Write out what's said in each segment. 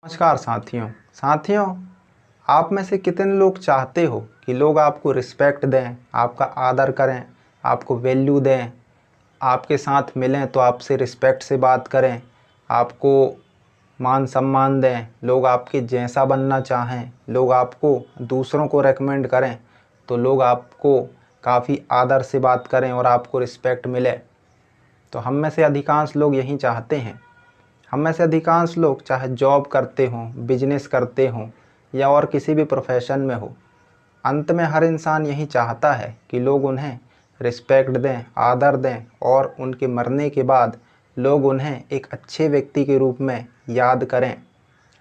नमस्कार साथियों, आप में से कितने लोग चाहते हो कि लोग आपको रिस्पेक्ट दें, आपका आदर करें, आपको वैल्यू दें, आपके साथ मिलें तो आपसे रिस्पेक्ट से बात करें, आपको मान सम्मान दें, लोग आपके जैसा बनना चाहें, लोग आपको दूसरों को रेकमेंड करें तो लोग आपको काफ़ी आदर से बात करें और आपको रिस्पेक्ट मिले। तो हम में से अधिकांश लोग यही चाहते हैं। हम में से अधिकांश लोग चाहे जॉब करते हों, बिजनेस करते हों या और किसी भी प्रोफेशन में हो, अंत में हर इंसान यही चाहता है कि लोग उन्हें रिस्पेक्ट दें, आदर दें और उनके मरने के बाद लोग उन्हें एक अच्छे व्यक्ति के रूप में याद करें।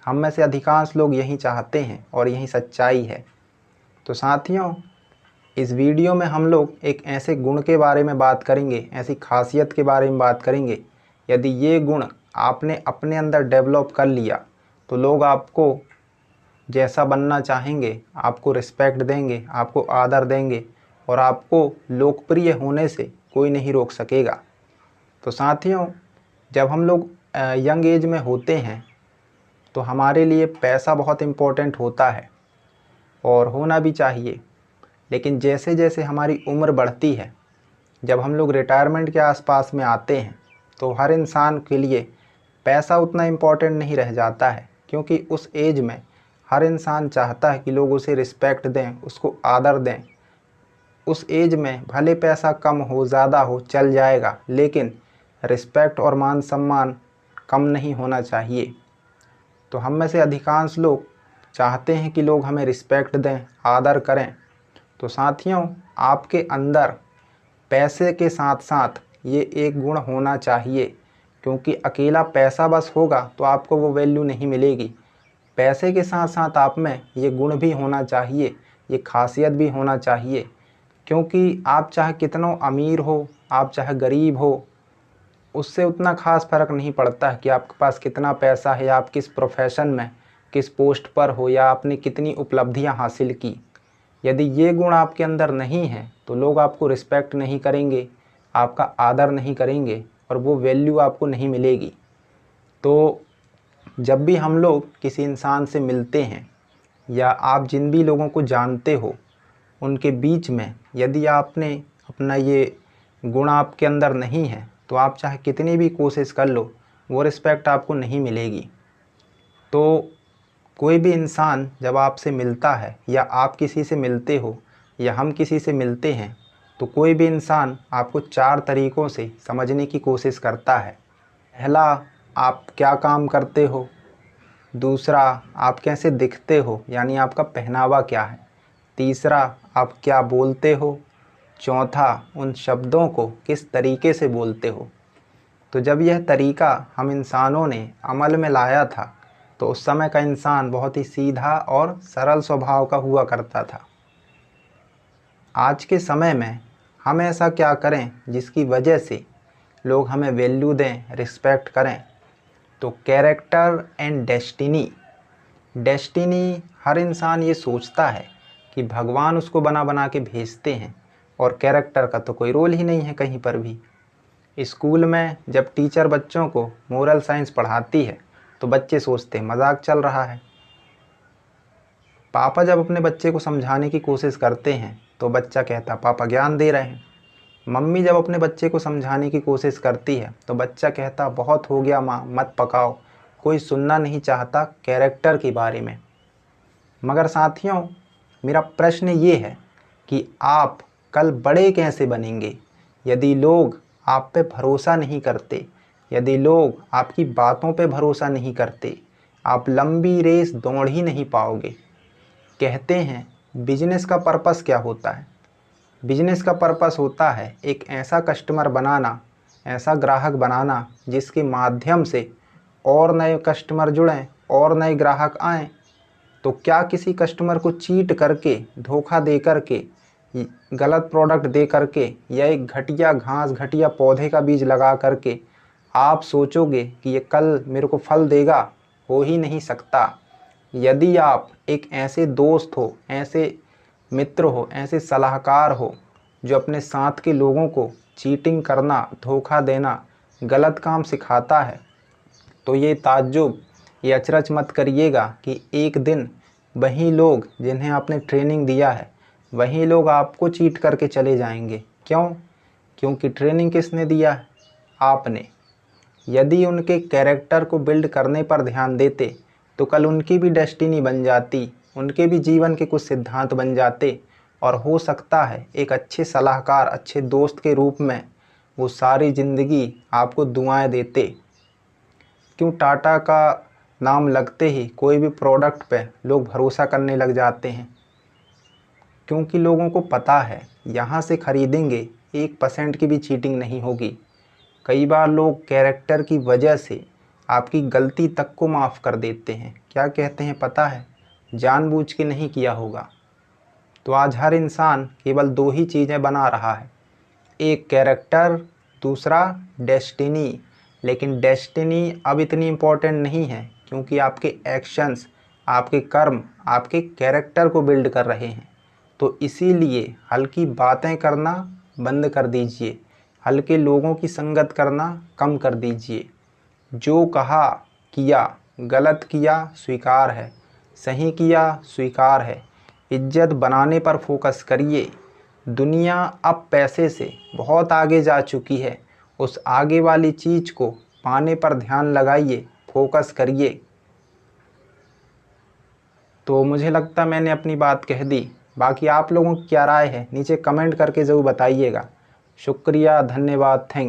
हम में से अधिकांश लोग यही चाहते हैं और यही सच्चाई है। तो साथियों, इस वीडियो में हम लोग एक ऐसे गुण के बारे में बात करेंगे, ऐसी खासियत के बारे में बात करेंगे, यदि ये गुण आपने अपने अंदर डेवलप कर लिया तो लोग आपको जैसा बनना चाहेंगे, आपको रिस्पेक्ट देंगे, आपको आदर देंगे और आपको लोकप्रिय होने से कोई नहीं रोक सकेगा। तो साथियों, जब हम लोग यंग एज में होते हैं तो हमारे लिए पैसा बहुत इम्पोर्टेंट होता है और होना भी चाहिए। लेकिन जैसे जैसे हमारी उम्र बढ़ती है, जब हम लोग रिटायरमेंट के आसपास में आते हैं तो हर इंसान के लिए पैसा उतना इम्पोर्टेंट नहीं रह जाता है, क्योंकि उस एज में हर इंसान चाहता है कि लोग उसे रिस्पेक्ट दें, उसको आदर दें। उस एज में भले पैसा कम हो ज़्यादा हो चल जाएगा, लेकिन रिस्पेक्ट और मान सम्मान कम नहीं होना चाहिए। तो हम में से अधिकांश लोग चाहते हैं कि लोग हमें रिस्पेक्ट दें, आदर करें। तो साथियों, आपके अंदर पैसे के साथ साथ ये एक गुण होना चाहिए, क्योंकि अकेला पैसा बस होगा तो आपको वो वैल्यू नहीं मिलेगी। पैसे के साथ साथ आप में ये गुण भी होना चाहिए, ये खासियत भी होना चाहिए। क्योंकि आप चाहे कितना अमीर हो, आप चाहे गरीब हो, उससे उतना ख़ास फ़र्क नहीं पड़ता है कि आपके पास कितना पैसा है या आप किस प्रोफेशन में, किस पोस्ट पर हो या आपने कितनी उपलब्धियां हासिल की। यदि ये गुण आपके अंदर नहीं है तो लोग आपको रिस्पेक्ट नहीं करेंगे, आपका आदर नहीं करेंगे और वो वैल्यू आपको नहीं मिलेगी। तो जब भी हम लोग किसी इंसान से मिलते हैं या आप जिन भी लोगों को जानते हो, उनके बीच में यदि आपने अपना ये गुण आपके अंदर नहीं है तो आप चाहे कितनी भी कोशिश कर लो, वो रिस्पेक्ट आपको नहीं मिलेगी। तो कोई भी इंसान जब आपसे मिलता है या आप किसी से मिलते हो या हम किसी से मिलते हैं तो कोई भी इंसान आपको 4 तरीक़ों से समझने की कोशिश करता है। पहला, आप क्या काम करते हो। दूसरा, आप कैसे दिखते हो, यानी आपका पहनावा क्या है। तीसरा, आप क्या बोलते हो। चौथा, उन शब्दों को किस तरीके से बोलते हो। तो जब यह तरीका हम इंसानों ने अमल में लाया था तो उस समय का इंसान बहुत ही सीधा और सरल स्वभाव का हुआ करता था। आज के समय में हम ऐसा क्या करें जिसकी वजह से लोग हमें वैल्यू दें, रिस्पेक्ट करें। तो कैरेक्टर एंड डेस्टिनी हर इंसान ये सोचता है कि भगवान उसको बना बना के भेजते हैं और कैरेक्टर का तो कोई रोल ही नहीं है कहीं पर भी। स्कूल में जब टीचर बच्चों को मोरल साइंस पढ़ाती है तो बच्चे सोचते हैं मजाक चल रहा है। पापा जब अपने बच्चे को समझाने की कोशिश करते हैं तो बच्चा कहता पापा ज्ञान दे रहे हैं। मम्मी जब अपने बच्चे को समझाने की कोशिश करती है तो बच्चा कहता बहुत हो गया माँ, मत पकाओ, कोई सुनना नहीं चाहता कैरेक्टर के बारे में। मगर साथियों, मेरा प्रश्न ये है कि आप कल बड़े कैसे बनेंगे यदि लोग आप पे भरोसा नहीं करते, यदि लोग आपकी बातों पे भरोसा नहीं करते, आप लंबी रेस दौड़ ही नहीं पाओगे। कहते हैं बिजनेस का पर्पस क्या होता है। बिजनेस का पर्पस होता है एक ऐसा कस्टमर बनाना, ऐसा ग्राहक बनाना जिसके माध्यम से और नए कस्टमर जुड़ें और नए ग्राहक आएँ। तो क्या किसी कस्टमर को चीट करके, धोखा दे करके, गलत प्रोडक्ट दे करके या एक घटिया घास, घटिया पौधे का बीज लगा करके आप सोचोगे कि ये कल मेरे को फल देगा? हो ही नहीं सकता। यदि आप एक ऐसे दोस्त हो, ऐसे मित्र हो, ऐसे सलाहकार हो जो अपने साथ के लोगों को चीटिंग करना, धोखा देना, गलत काम सिखाता है, तो ये ताज्जुब ये अचरज मत करिएगा कि एक दिन वही लोग जिन्हें आपने ट्रेनिंग दिया है वही लोग आपको चीट करके चले जाएंगे। क्यों? क्योंकि ट्रेनिंग किसने दिया है? आपने। यदि उनके कैरेक्टर को बिल्ड करने पर ध्यान देते तो कल उनकी भी डेस्टिनी बन जाती, उनके भी जीवन के कुछ सिद्धांत बन जाते और हो सकता है एक अच्छे सलाहकार, अच्छे दोस्त के रूप में वो सारी ज़िंदगी आपको दुआएं देते। क्यों टाटा का नाम लगते ही कोई भी प्रोडक्ट पे लोग भरोसा करने लग जाते हैं? क्योंकि लोगों को पता है यहाँ से ख़रीदेंगे 1% की भी चीटिंग नहीं होगी। कई बार लोग कैरेक्टर की वजह से आपकी गलती तक को माफ़ कर देते हैं। क्या कहते हैं पता है? जानबूझ के नहीं किया होगा। तो आज हर इंसान केवल 2 ही चीज़ें बना रहा है, एक कैरेक्टर, दूसरा डेस्टिनी। लेकिन डेस्टिनी अब इतनी इम्पोर्टेंट नहीं है क्योंकि आपके एक्शंस, आपके कर्म आपके कैरेक्टर को बिल्ड कर रहे हैं। तो इसीलिए हल्की बातें करना बंद कर दीजिए, हल्के लोगों की संगत करना कम कर दीजिए। जो कहा किया, गलत किया स्वीकार है, सही किया स्वीकार है। इज्जत बनाने पर फोकस करिए। दुनिया अब पैसे से बहुत आगे जा चुकी है। उस आगे वाली चीज़ को पाने पर ध्यान लगाइए, फोकस करिए। तो मुझे लगता मैंने अपनी बात कह दी। बाकी आप लोगों की क्या राय है नीचे कमेंट करके ज़रूर बताइएगा। शुक्रिया, धन्यवाद, थैंक